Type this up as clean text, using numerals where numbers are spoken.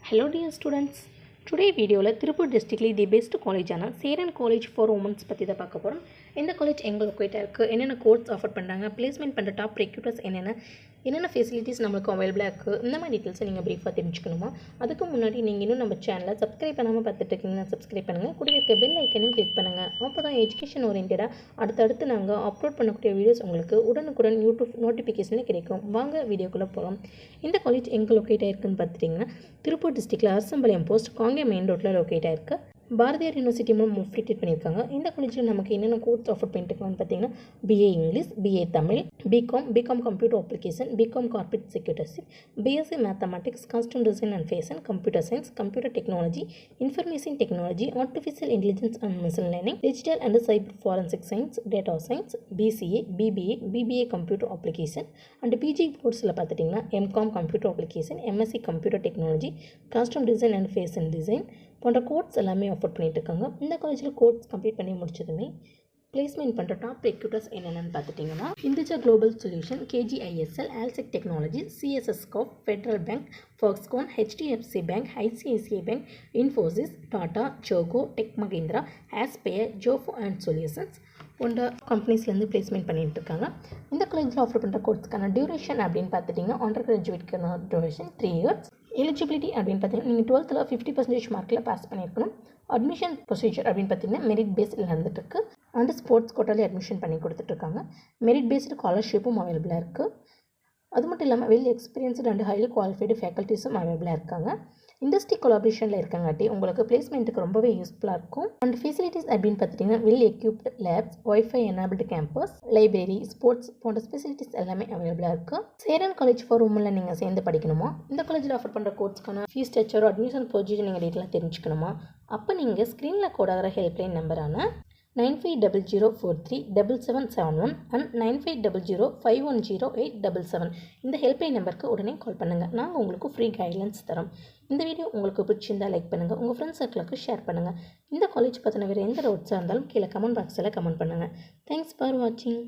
Hello dear students. Today video la Tirupur district the best college ana Seran College for Women பத்தி தான் பார்க்க போறோம். இந்த college எங்க லொகேட் இருக்கு, என்னென்ன கோர்ஸ் ஆஃபர் பண்றாங்க, பிளேஸ்மென்ட் பண்ற டாப் ரெக்ரூட்டர்ஸ் என்னென்ன ஃபெசிலிட்டிஸ் நமக்கு அவைலபிளா இருக்கு, இந்த மாதிரி டீடைல்ஸ் நீங்க பிரீஃபா தெரிஞ்சுக்கணுமா? அதுக்கு முன்னாடி நீங்க இன்னும் நம்ம சேனலை சப்ஸ்கிரைப் பண்ணாம பார்த்துட்டு இருக்கீங்கன்னா சப்ஸ்கிரைப் பண்ணுங்க. கூடவே இருக்க பெல் ஐகானையும் கிளிக் பண்ணுங்க. அப்பதான் எஜுகேஷன் ஓரியன்டடா அடுத்தடுத்து நாங்க அப்லோட் பண்ணக்கூடிய வீடியோஸ் உங்களுக்கு உடனுக்குடன் யூடியூப் நோட்டிஃபிகேஷன்ல கிடைக்கும். வாங்க வீடியோக்குள்ள போகலாம். இந்த காலேஜ் எங்க லொகேட் ஆயிருக்குன்னு பார்த்துட்டீங்கன்னா திருப்பூர் டிஸ்ட்ரிக்ட்ல அரசம்பாளையம் போஸ்ட் காங்கேயம் மெயின் ரோட்ல லொகேட் ஆயிருக்கு. பாரதியார் யூனிவர்சிட்டி மூலம் அஃபிலியேட் பண்ணியிருக்காங்க. இந்த காலேஜில் நமக்கு என்னென்ன கோர்ஸ் ஆஃபர் பண்ணிட்டுருக்காங்கன்னு பார்த்தீங்கன்னா BA English, BA Tamil, BCom computer application, BCom corporate secretaryship, BSc mathematics, costume design and fashion, computer science, computer technology, information technology, artificial intelligence and machine learning, digital and cyber forensic science, data science, BCA, BBA computer application and PG கோர்ஸில் பார்த்துட்டிங்கன்னா MCom computer application, MSc computer technology, costume design and fashion design போன்ற course எல்லாமே offer பண்ணிட்டு இருக்காங்க. இந்த காலேஜில் course complete பண்ணி முடிச்சதுமே பிளேஸ்மெண்ட் பண்ணுற டாப் ரெக்ரூட்டர்ஸ் என்னென்னு பார்த்துட்டிங்கன்னா இந்திஜா global solution, KGISL, Allsec technology, CSS Corp, Federal Bank, Foxconn, HDFC Bank, ICICI Bank, Infosys, Tata, Zoho, Tech Mahindra, Aspire, ஜோஃபோ அண்ட் சொல்யூஷன்ஸ் போன்ற கம்பெனிஸ்லேருந்து பிளேஸ்மெண்ட் பண்ணிட்டு இருக்காங்க. இந்த காலேஜில் ஆஃபர் பண்ணுற கோர்ஸ்க்கான டியூரேஷன் அப்படின்னு பார்த்துட்டிங்கன்னா அண்டர் கிராஜுவேட்க்கான டியூரேஷன் 3 years. எலிஜிபிலிட்டி அப்படின்னு பார்த்தீங்கன்னா நீங்கள் 12th 50% மார்க்கில் பாஸ் பண்ணியிருக்கணும். அட்மிஷன் ப்ரொசீஜர் அப்படின்னு பார்த்தீங்கன்னா மெரிட் பேஸில் நடந்துட்டுருக்கு. அண்ட் ஸ்போர்ட்ஸ் கோட்டாலே அட்மிஷன் பண்ணி கொடுத்துட்ருக்காங்க. மெரிட் பேஸ்டு ஸ்காலர்ஷிப்பும் அவைலபிளாக இருக்குது. அது மட்டும் இல்லாமல் well experienced and highly qualified ஃபேக்கல்ட்டிஸும் அவைலபிளாக இருக்காங்க. இண்டஸ்ட்ரி கொலாபரேஷனில் இருக்காங்காட்டி உங்களுக்கு பிளேஸ்மெண்ட்டுக்கு ரொம்பவே யூஸ்ஃபுல்லாக இருக்கும். அண்ட் ஃபெசிலிட்டிஸ் அப்படின்னு பார்த்துட்டிங்கன்னா well equipped labs, wifi enabled campus, library, sports போன்ற ஃபெசிலிட்டிஸ் எல்லாமே அவைலபிளாக இருக்குது. சேரன் காலேஜ் ஃபார் உமனில் நீங்கள் சேர்ந்து படிக்கணுமா? இந்த காலேஜில் ஆஃபர் பண்ணுற கோர்ஸ்க்கான ஃபீஸ் ஸ்ட்ரக்சர், அட்மிஷன் ப்ரொசீஜர் நீங்கள் டீட்டெயிலாக தெரிஞ்சுக்கணுமா? அப்போ நீங்கள் ஸ்க்ரீனில் கோடாகிற ஹெல்ப்லைன் நம்பரான 9500437771 அண்ட் 9500510877 இந்த ஹெல்ப்லைன் நம்பருக்கு உடனே கால் பண்ணுங்கள். நாங்கள் உங்களுக்கு ஃப்ரீ கைட்லைன்ஸ் தரோம். இந்த வீடியோ உங்களுக்கு பிடிச்சிருந்தால் லைக் பண்ணுங்கள், உங்கள் ஃப்ரெண்ட்ஸ் சர்க்கிளுக்கு ஷேர் பண்ணுங்கள். இந்த காலேஜ் பற்றின வேறு எந்த டவுட்ஸாக இருந்தாலும் கீழே கமெண்ட் பாக்ஸில் கமெண்ட் பண்ணுங்கள். தேங்க்ஸ் ஃபார் வாட்சிங்.